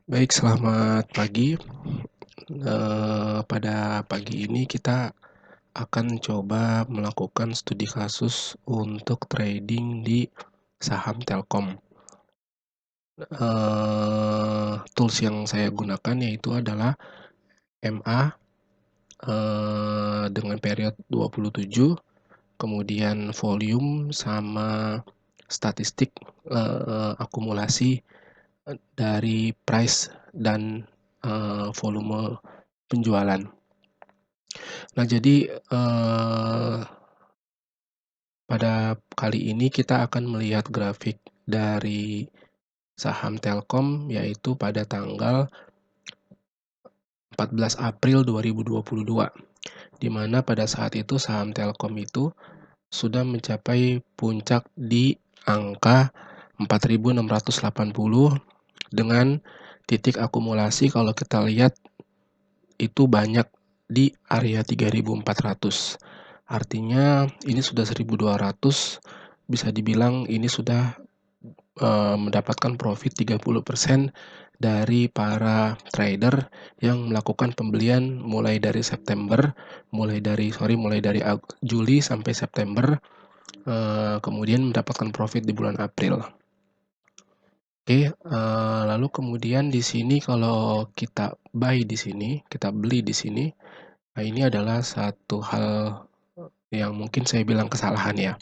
Baik, selamat pagi. Pada pagi ini kita akan coba melakukan studi kasus untuk trading di saham Telkom. Tools yang saya gunakan yaitu adalah MA, dengan period 27, kemudian volume sama statistik, akumulasi, dari price dan, volume penjualan. Nah, jadi, pada kali ini kita akan melihat grafik dari saham Telkom, yaitu pada tanggal 14 April 2022, di mana pada saat itu saham Telkom itu sudah mencapai puncak di angka 4.680 dengan titik akumulasi kalau kita lihat itu banyak di area 3.400. Artinya ini sudah 1.200, bisa dibilang ini sudah mendapatkan profit 30% dari para trader yang melakukan pembelian mulai dari Juli sampai September, kemudian mendapatkan profit di bulan April. Oke, lalu kemudian di sini kalau kita buy di sini, kita beli di sini, nah ini adalah satu hal yang mungkin saya bilang kesalahan ya.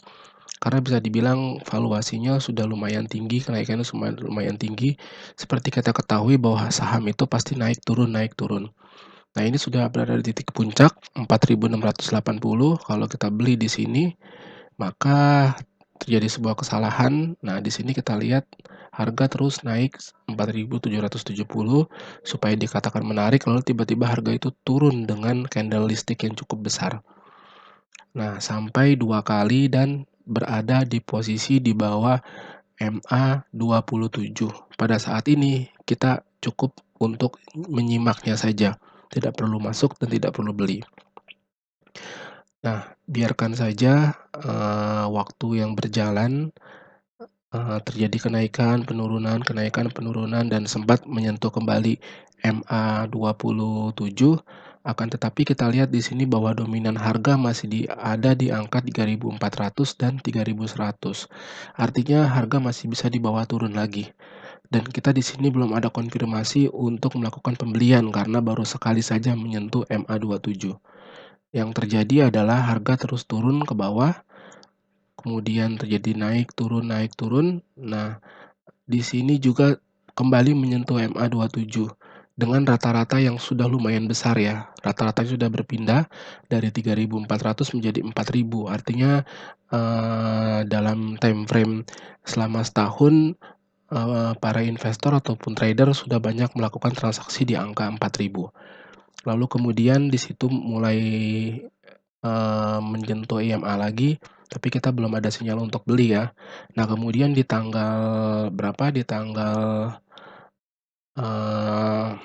Karena bisa dibilang valuasinya sudah lumayan tinggi, kenaikannya lumayan tinggi. Seperti kita ketahui bahwa saham itu pasti naik turun naik turun. Nah, ini sudah berada di titik puncak 4.680. Kalau kita beli di sini, maka terjadi sebuah kesalahan. Nah, di sini kita lihat harga terus naik 4.770 supaya dikatakan menarik, lalu tiba-tiba harga itu turun dengan candlestick yang cukup besar. Nah, sampai 2 kali dan berada di posisi di bawah MA 27. Pada saat ini kita cukup untuk menyimaknya saja, tidak perlu masuk dan tidak perlu beli. Nah, biarkan saja, waktu yang berjalan, terjadi kenaikan, penurunan dan sempat menyentuh kembali MA 27, akan tetapi kita lihat di sini bahwa dominan harga masih ada di angka 3.400 dan 3.100. Artinya harga masih bisa dibawa turun lagi. Dan kita di sini belum ada konfirmasi untuk melakukan pembelian karena baru sekali saja menyentuh MA 27. Yang terjadi adalah harga terus turun ke bawah, kemudian terjadi naik turun. Nah, di sini juga kembali menyentuh MA 27 dengan rata-rata yang sudah lumayan besar ya. Rata-rata sudah berpindah dari 3.400 menjadi 4.000. Artinya, dalam time frame selama setahun, para investor ataupun trader sudah banyak melakukan transaksi di angka 4.000. Lalu kemudian di situ mulai, menyentuh EMA lagi, tapi kita belum ada sinyal untuk beli ya. Nah, kemudian di tanggal berapa, di tanggal, eee,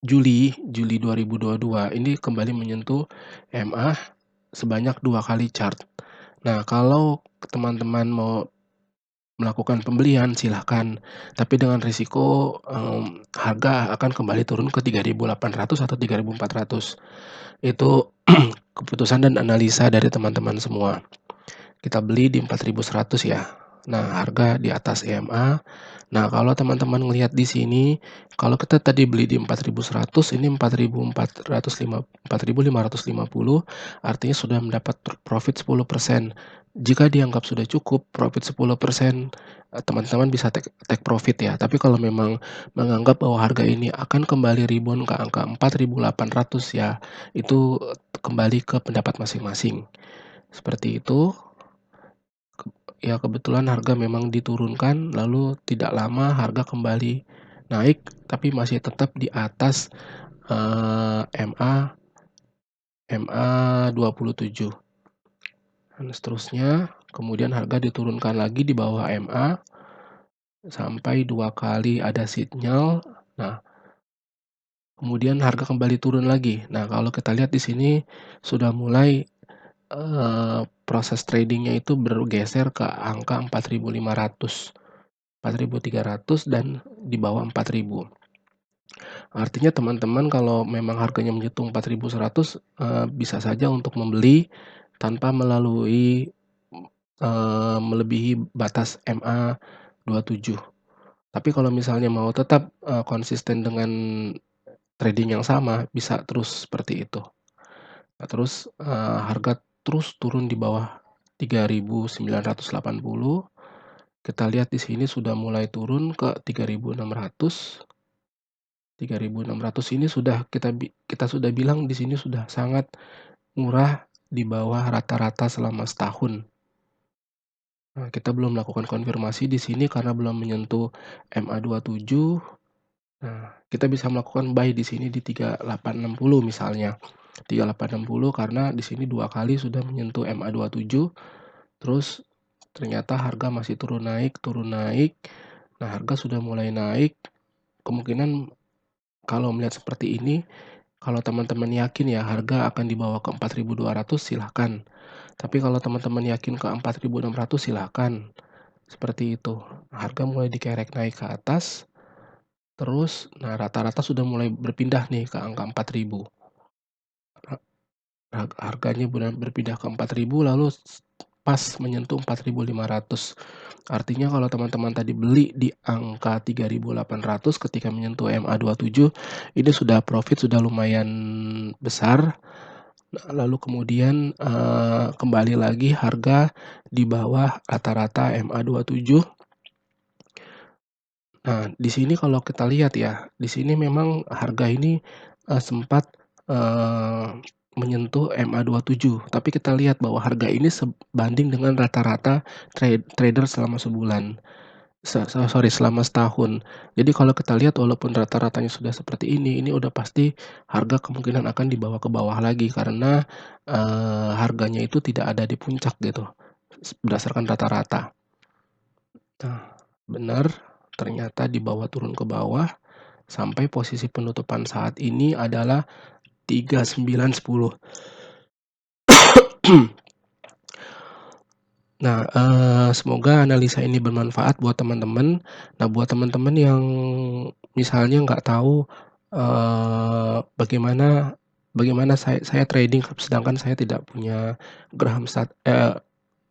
Juli 2022 ini kembali menyentuh EMA sebanyak 2 kali chart. Nah, kalau teman-teman mau melakukan pembelian silahkan, tapi dengan risiko, harga akan kembali turun ke 3.800 atau 3.400. Itu keputusan dan analisa dari teman-teman semua. Kita beli di 4.100 ya. Nah, harga di atas EMA. Nah, kalau teman-teman ngelihat di sini, kalau kita tadi beli di 4.100, ini 4.550, artinya sudah mendapat profit 10%. Jika dianggap sudah cukup profit 10%, teman-teman bisa take profit ya. Tapi kalau memang menganggap bahwa harga ini akan kembali rebound ke angka 4.800 ya, itu kembali ke pendapat masing-masing. Seperti itu. Ya kebetulan harga memang diturunkan, lalu tidak lama harga kembali naik, tapi masih tetap di atas, MA 27 dan seterusnya. Kemudian harga diturunkan lagi di bawah MA, sampai 2 kali ada sinyal. Nah, kemudian harga kembali turun lagi. Nah, kalau kita lihat di sini sudah mulai, proses trading-nya itu bergeser ke angka 4.500, 4.300 dan di bawah 4.000. Artinya teman-teman kalau memang harganya menyentuh 4.100, bisa saja untuk membeli tanpa melebihi batas MA 27. Tapi kalau misalnya mau tetap, konsisten dengan trading yang sama, bisa terus seperti itu. Nah terus, harga terus turun di bawah 3.980. Kita lihat di sini sudah mulai turun ke 3.600. 3.600 ini sudah kita sudah bilang di sini sudah sangat murah di bawah rata-rata selama setahun. Nah, kita belum melakukan konfirmasi di sini karena belum menyentuh MA 27. Nah, kita bisa melakukan buy di sini di 3860 misalnya. 3860 karena di sini 2 kali sudah menyentuh MA 27, terus ternyata harga masih turun naik turun naik. Nah, harga sudah mulai naik, kemungkinan kalau melihat seperti ini, kalau teman-teman yakin ya harga akan dibawa ke 4.200 silahkan. Tapi kalau teman-teman yakin ke 4.600 silahkan. Seperti itu. Harga mulai dikerek naik ke atas, terus nah rata-rata sudah mulai berpindah nih ke angka 4.000. Harganya benar berpindah ke 4.000 lalu pas menyentuh 4.500. Artinya kalau teman-teman tadi beli di angka 3.800 ketika menyentuh MA 27, ini sudah profit sudah lumayan besar. Nah, lalu kemudian, kembali lagi harga di bawah rata-rata MA 27. Nah, di sini kalau kita lihat ya, di sini memang harga ini, sempat, menyentuh MA 27, tapi kita lihat bahwa harga ini sebanding dengan rata-rata trader selama sebulan. Sorry, selama setahun. Jadi kalau kita lihat walaupun rata-ratanya sudah seperti ini udah pasti harga kemungkinan akan dibawa ke bawah lagi karena, harganya itu tidak ada di puncak gitu, berdasarkan rata-rata. Nah, benar, ternyata dibawa turun ke bawah sampai posisi penutupan saat ini adalah 3910. Nah, semoga analisa ini bermanfaat buat teman-teman. Nah, buat teman-teman yang misalnya nggak tahu, bagaimana bagaimana saya trading sedangkan saya tidak punya graham stat eee,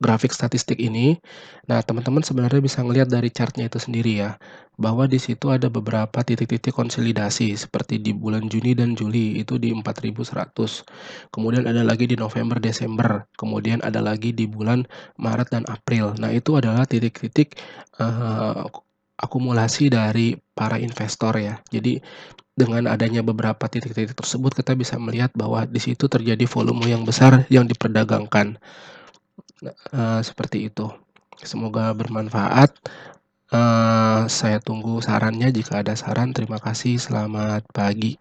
grafik statistik ini. Nah, teman-teman sebenarnya bisa ngelihat dari chart-nya itu sendiri ya, bahwa di situ ada beberapa titik-titik konsolidasi seperti di bulan Juni dan Juli itu di 4.100. Kemudian ada lagi di November, Desember, kemudian ada lagi di bulan Maret dan April. Nah, itu adalah titik-titik, akumulasi dari para investor ya. Jadi dengan adanya beberapa titik-titik tersebut kita bisa melihat bahwa di situ terjadi volume yang besar yang diperdagangkan. Seperti itu. Semoga bermanfaat, saya tunggu sarannya jika ada saran. Terima kasih, selamat pagi.